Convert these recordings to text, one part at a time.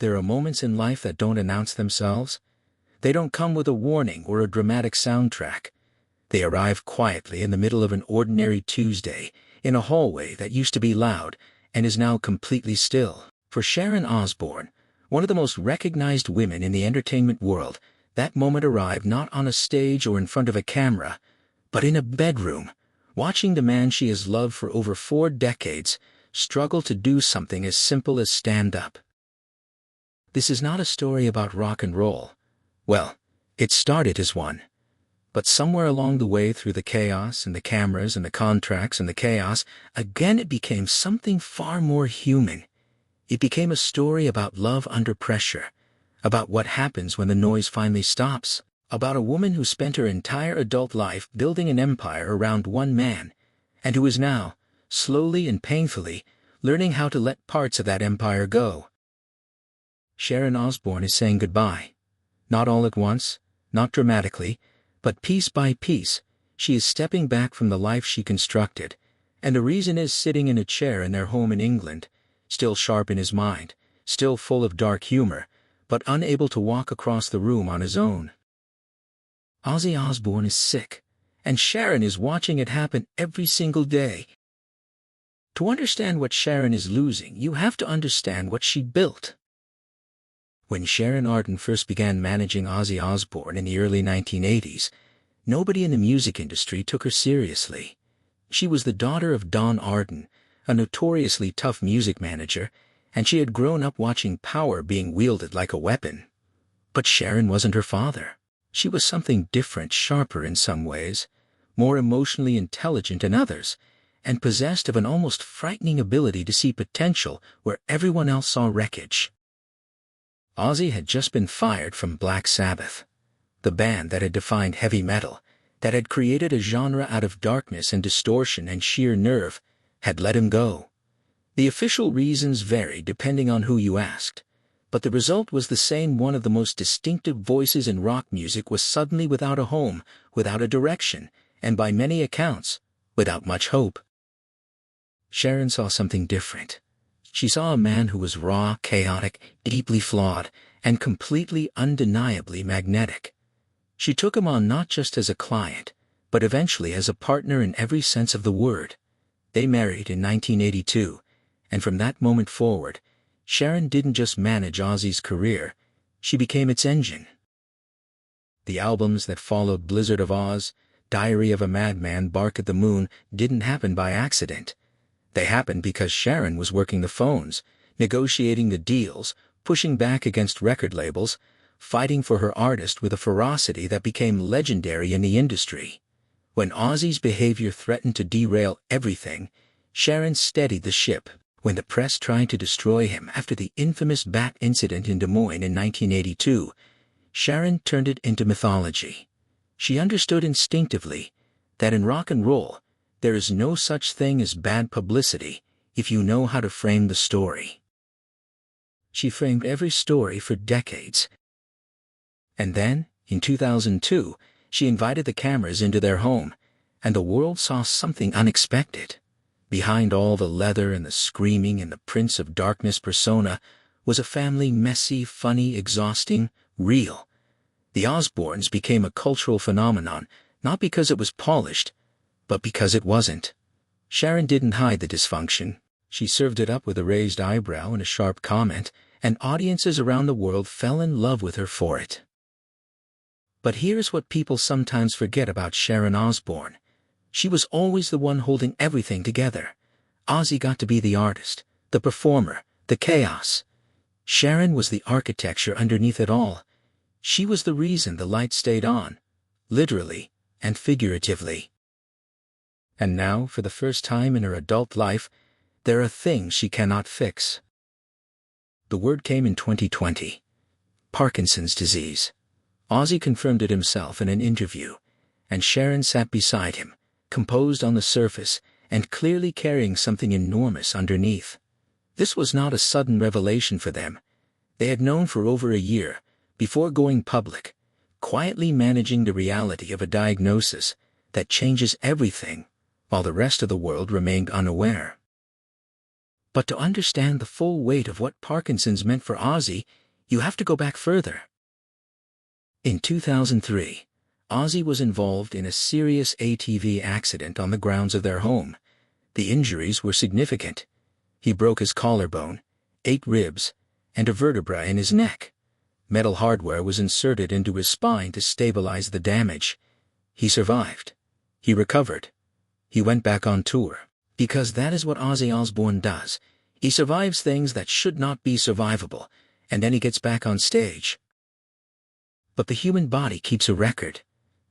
there are moments in life that don't announce themselves. They don't come with a warning or a dramatic soundtrack. They arrive quietly in the middle of an ordinary Tuesday, in a hallway that used to be loud and is now completely still. For Sharon Osbourne, one of the most recognized women in the entertainment world, that moment arrived not on a stage or in front of a camera, but in a bedroom, watching the man she has loved for over 4 decades struggle to do something as simple as stand up. This is not a story about rock and roll. Well, it started as one. But somewhere along the way, through the chaos and the cameras and the contracts and the chaos, again it became something far more human. It became a story about love under pressure, about what happens when the noise finally stops, about a woman who spent her entire adult life building an empire around one man, and who is now, slowly and painfully, learning how to let parts of that empire go. Sharon Osbourne is saying goodbye. Not all at once, not dramatically, but piece by piece, she is stepping back from the life she constructed, and the reason is sitting in a chair in their home in England, still sharp in his mind, still full of dark humor, but unable to walk across the room on his own. Ozzy Osbourne is sick, and Sharon is watching it happen every single day. To understand what Sharon is losing, you have to understand what she built. When Sharon Osbourne first began managing Ozzy Osbourne in the early 1980s, nobody in the music industry took her seriously. She was the daughter of Don Arden, a notoriously tough music manager, and she had grown up watching power being wielded like a weapon. But Sharon wasn't her father. She was something different, sharper in some ways, more emotionally intelligent in others, and possessed of an almost frightening ability to see potential where everyone else saw wreckage. Ozzy had just been fired from Black Sabbath, the band that had defined heavy metal, that had created a genre out of darkness and distortion and sheer nerve, had let him go. The official reasons varied depending on who you asked, but the result was the same. One of the most distinctive voices in rock music was suddenly without a home, without a direction, and by many accounts, without much hope. Sharon saw something different. She saw a man who was raw, chaotic, deeply flawed, and completely undeniably magnetic. She took him on not just as a client, but eventually as a partner in every sense of the word. They married in 1982, and from that moment forward, Sharon didn't just manage Ozzy's career, she became its engine. The albums that followed, Blizzard of Oz, Diary of a Madman, Bark at the Moon, didn't happen by accident. They happened because Sharon was working the phones, negotiating the deals, pushing back against record labels, fighting for her artist with a ferocity that became legendary in the industry. When Ozzy's behavior threatened to derail everything, Sharon steadied the ship. When the press tried to destroy him after the infamous bat incident in Des Moines in 1982, Sharon turned it into mythology. She understood instinctively that in rock and roll, there is no such thing as bad publicity if you know how to frame the story. She framed every story for decades. And then, in 2002, she invited the cameras into their home, and the world saw something unexpected. Behind all the leather and the screaming and the Prince of Darkness persona was a family messy, funny, exhausting, real. The Osbournes became a cultural phenomenon, not because it was polished, but because it wasn't. Sharon didn't hide the dysfunction. She served it up with a raised eyebrow and a sharp comment, and audiences around the world fell in love with her for it. But here's what people sometimes forget about Sharon Osbourne. She was always the one holding everything together. Ozzy got to be the artist, the performer, the chaos. Sharon was the architecture underneath it all. She was the reason the light stayed on, literally and figuratively. And now, for the first time in her adult life, there are things she cannot fix. The word came in 2020. Parkinson's disease. Ozzy confirmed it himself in an interview, and Sharon sat beside him, composed on the surface and clearly carrying something enormous underneath. This was not a sudden revelation for them. They had known for over a year, before going public, quietly managing the reality of a diagnosis that changes everything, while the rest of the world remained unaware. But to understand the full weight of what Parkinson's meant for Ozzy, you have to go back further. In 2003, Ozzy was involved in a serious ATV accident on the grounds of their home. The injuries were significant. He broke his collarbone, 8 ribs, and a vertebra in his neck. Metal hardware was inserted into his spine to stabilize the damage. He survived. He recovered. He went back on tour. Because that is what Ozzy Osbourne does. He survives things that should not be survivable, and then he gets back on stage. But the human body keeps a record.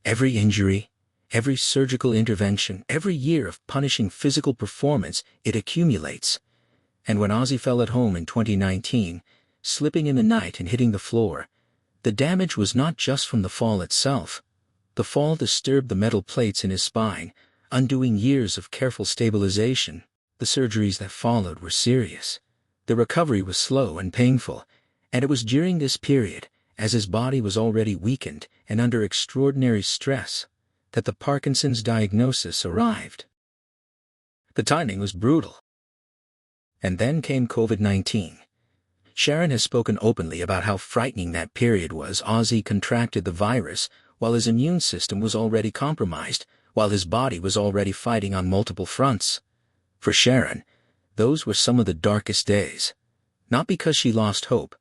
Every injury, every surgical intervention, every year of punishing physical performance, it accumulates. And when Ozzy fell at home in 2019, slipping in the night and hitting the floor, the damage was not just from the fall itself. The fall disturbed the metal plates in his spine, undoing years of careful stabilization. The surgeries that followed were serious. The recovery was slow and painful, and it was during this period, as his body was already weakened and under extraordinary stress, that the Parkinson's diagnosis arrived. The timing was brutal. And then came COVID-19. Sharon has spoken openly about how frightening that period was. Ozzy contracted the virus while his immune system was already compromised, while his body was already fighting on multiple fronts. For Sharon, those were some of the darkest days. Not because she lost hope,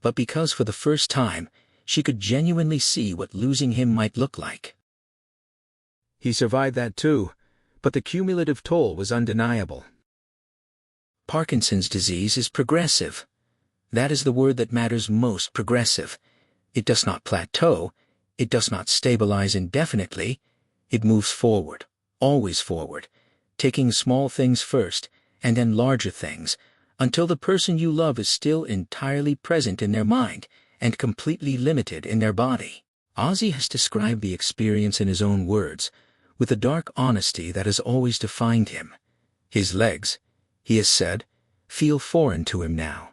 but because for the first time, she could genuinely see what losing him might look like. He survived that too, but the cumulative toll was undeniable. Parkinson's disease is progressive. That is the word that matters most: progressive. It does not plateau. It does not stabilize indefinitely. It moves forward, always forward, taking small things first and then larger things, until the person you love is still entirely present in their mind and completely limited in their body. Ozzy has described the experience in his own words, with the dark honesty that has always defined him. His legs, he has said, feel foreign to him now,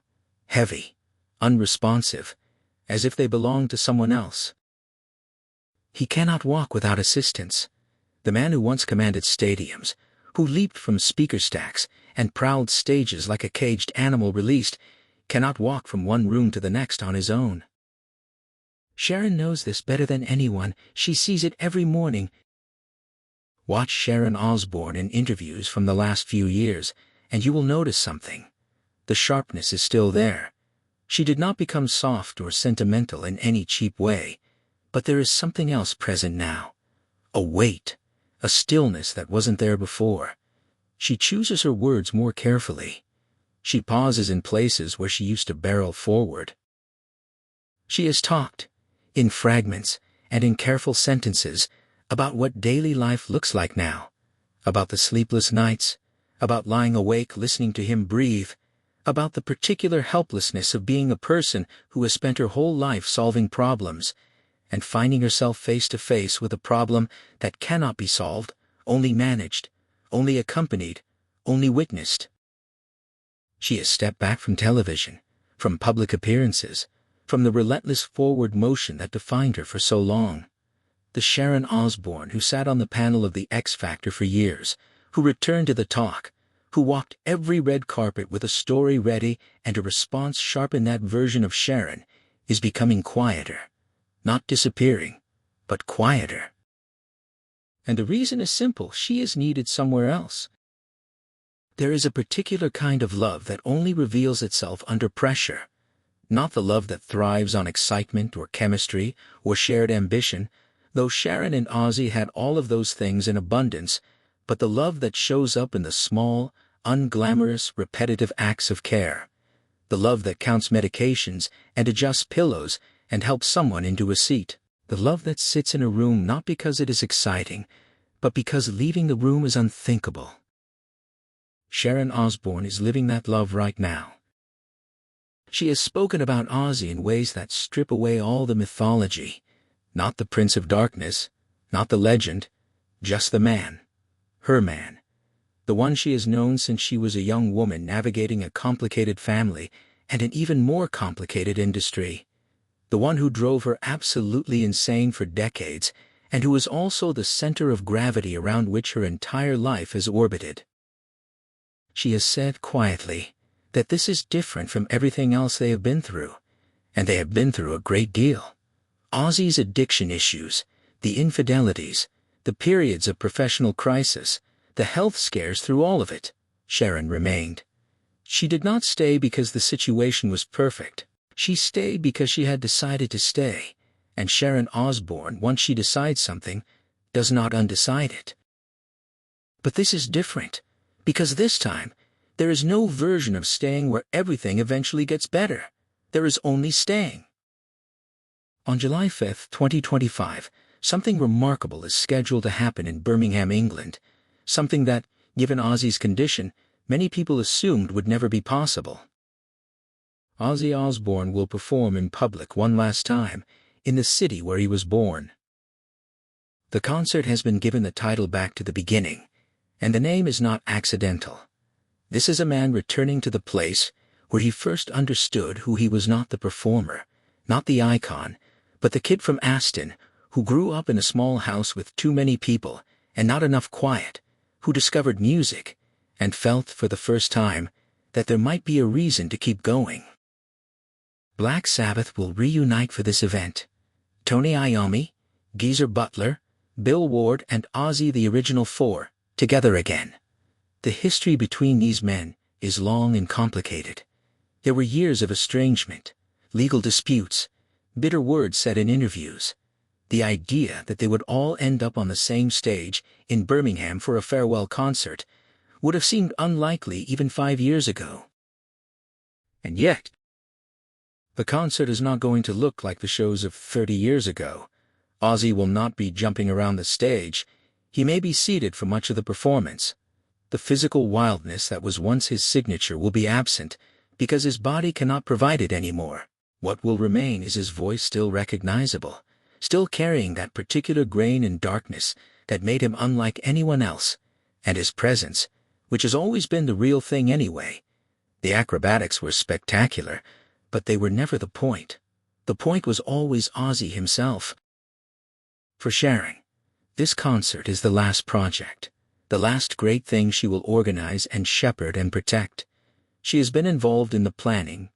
heavy, unresponsive, as if they belonged to someone else. He cannot walk without assistance. The man who once commanded stadiums, who leaped from speaker stacks and prowled stages like a caged animal released, cannot walk from one room to the next on his own. Sharon knows this better than anyone. She sees it every morning. Watch Sharon Osbourne in interviews from the last few years, and you will notice something. The sharpness is still there. She did not become soft or sentimental in any cheap way, but there is something else present now. A weight, a stillness that wasn't there before. She chooses her words more carefully. She pauses in places where she used to barrel forward. She has talked, in fragments and in careful sentences, about what daily life looks like now, about the sleepless nights, about lying awake listening to him breathe, about the particular helplessness of being a person who has spent her whole life solving problems, and finding herself face to face with a problem that cannot be solved, only managed, only accompanied, only witnessed. She has stepped back from television, from public appearances, from the relentless forward motion that defined her for so long. The Sharon Osbourne who sat on the panel of the X Factor for years, who returned to the talk, who walked every red carpet with a story ready and a response sharp. In that version of Sharon, is becoming quieter. Not disappearing, but quieter. And the reason is simple: she is needed somewhere else. There is a particular kind of love that only reveals itself under pressure. Not the love that thrives on excitement or chemistry or shared ambition, though Sharon and Ozzy had all of those things in abundance, but the love that shows up in the small, unglamorous, repetitive acts of care. The love that counts medications and adjusts pillows and helps someone into a seat. The love that sits in a room not because it is exciting, but because leaving the room is unthinkable. Sharon Osbourne is living that love right now. She has spoken about Ozzy in ways that strip away all the mythology. Not the Prince of Darkness, not the legend, just the man. Her man. The one she has known since she was a young woman navigating a complicated family and an even more complicated industry. The one who drove her absolutely insane for decades, and who is also the center of gravity around which her entire life has orbited. She has said quietly that this is different from everything else they have been through, and they have been through a great deal. Ozzy's addiction issues, the infidelities, the periods of professional crisis, the health scares through all of it. Sharon remained. She did not stay because the situation was perfect. She stayed because she had decided to stay, and Sharon Osbourne, once she decides something, does not undecide it. But this is different, because this time, there is no version of staying where everything eventually gets better. There is only staying. On July 5, 2025, something remarkable is scheduled to happen in Birmingham, England, something that, given Ozzy's condition, many people assumed would never be possible. Ozzy Osbourne will perform in public one last time, in the city where he was born. The concert has been given the title Back to the Beginning, and the name is not accidental. This is a man returning to the place where he first understood who he was, not the performer, not the icon, but the kid from Aston, who grew up in a small house with too many people and not enough quiet, who discovered music and felt for the first time that there might be a reason to keep going. Black Sabbath will reunite for this event. Tony Iommi, Geezer Butler, Bill Ward and Ozzy, the original four, together again. The history between these men is long and complicated. There were years of estrangement, legal disputes, bitter words said in interviews. The idea that they would all end up on the same stage in Birmingham for a farewell concert would have seemed unlikely even 5 years ago. And yet, the concert is not going to look like the shows of 30 years ago. Ozzy will not be jumping around the stage. He may be seated for much of the performance. The physical wildness that was once his signature will be absent because his body cannot provide it anymore. What will remain is his voice, still recognizable, still carrying that particular grain and darkness that made him unlike anyone else, and his presence, which has always been the real thing anyway. The acrobatics were spectacular, but they were never the point. The point was always Ozzy himself. For Sharon, this concert is the last project, the last great thing she will organize and shepherd and protect. She has been involved in the planning,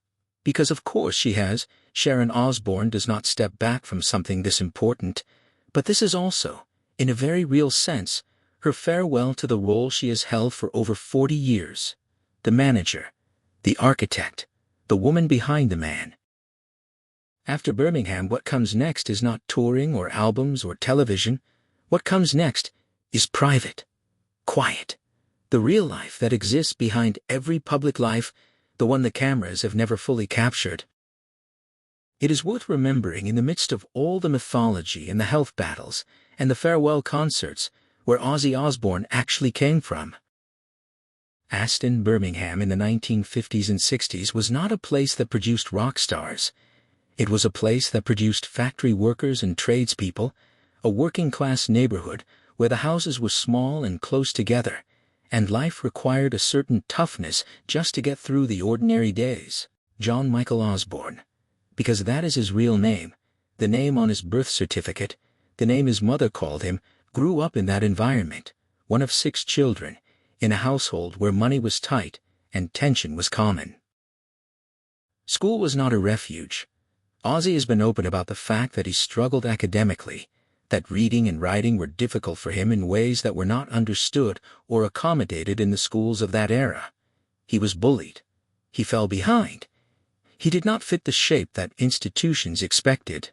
because of course she has. Sharon Osbourne does not step back from something this important, but this is also, in a very real sense, her farewell to the role she has held for over 40 years. The manager, the architect, the woman behind the man. After Birmingham, what comes next is not touring or albums or television. What comes next is private, quiet, the real life that exists behind every public life, the one the cameras have never fully captured. It is worth remembering, in the midst of all the mythology and the health battles and the farewell concerts, where Ozzy Osbourne actually came from. Aston, Birmingham in the 1950s and 60s was not a place that produced rock stars. It was a place that produced factory workers and tradespeople, a working-class neighborhood where the houses were small and close together, and life required a certain toughness just to get through the ordinary days. John Michael Osbourne, because that is his real name, the name on his birth certificate, the name his mother called him, grew up in that environment, one of 6 children, in a household where money was tight and tension was common. School was not a refuge. Ozzy has been open about the fact that he struggled academically, that reading and writing were difficult for him in ways that were not understood or accommodated in the schools of that era. He was bullied. He fell behind. He did not fit the shape that institutions expected.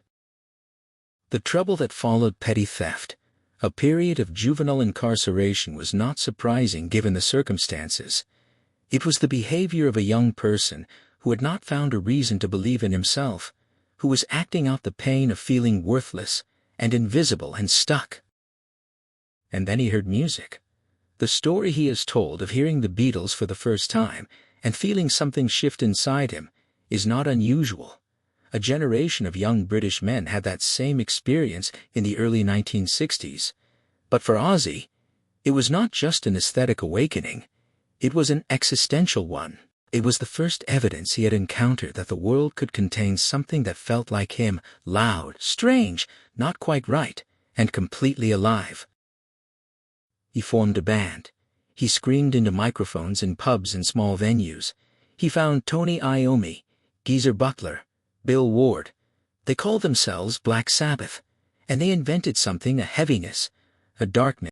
The trouble that followed petty theft, a period of juvenile incarceration, was not surprising given the circumstances. It was the behavior of a young person who had not found a reason to believe in himself, who was acting out the pain of feeling worthless and invisible and stuck. And then he heard music. The story he has told of hearing the Beatles for the first time and feeling something shift inside him is not unusual. A generation of young British men had that same experience in the early 1960s. But for Ozzy, it was not just an aesthetic awakening, it was an existential one. It was the first evidence he had encountered that the world could contain something that felt like him, loud, strange, not quite right, and completely alive. He formed a band. He screamed into microphones in pubs and small venues. He found Tony Iommi, Geezer Butler, Bill Ward. They called themselves Black Sabbath, and they invented something, a heaviness, a darkness